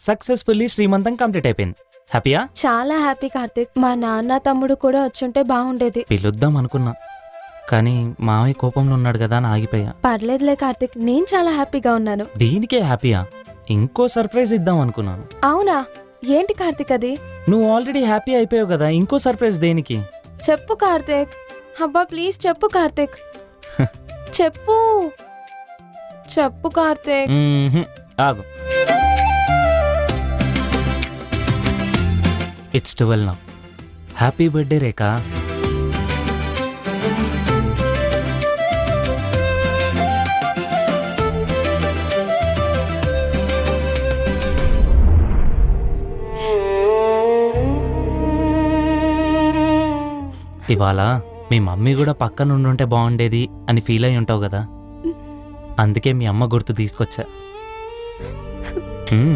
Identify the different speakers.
Speaker 1: Successfully శ్రీమంతం complete అయిపోయింది. హ్యాపీయా?
Speaker 2: చాలా హ్యాపీ కార్తిక్. మా నాన్న తమ్ముడు కూడా వచ్చుంటే బాగుండేది.
Speaker 1: పిలుద్దాం అనుకున్నా, కానీ మావయ్య కోపంలో ఉన్నాడు కదా అని ఆగిపోయా.
Speaker 2: పర్లేదులే కార్తిక్, నేను చాలా హ్యాపీగా ఉన్నాను.
Speaker 1: దీనికే హ్యాపీయా? ఇంకో సర్ప్రైజ్ ఇద్దాం అనుకున్నాను.
Speaker 2: అవునా? ఏంటి కార్తిక్ అది?
Speaker 1: నువ్వు ఆల్రెడీ హ్యాపీ అయిపోయావు కదా, ఇంకో సర్ప్రైజ్ దేనికి?
Speaker 2: చెప్పు కార్తిక్. అబ్బా ప్లీజ్ చెప్పు కార్తిక్. చెప్పు చెప్పు కార్తిక్.
Speaker 1: ఆగు. It's 12 now. హ్యాపీ బర్త్డే రేఖా. ఇవాళ మీ మమ్మీ కూడా పక్కన ఉండుంటే బాగుండేది అని ఫీల్ అయి ఉంటావు కదా, అందుకే మీ అమ్మ గుర్తు తీసుకొచ్చా.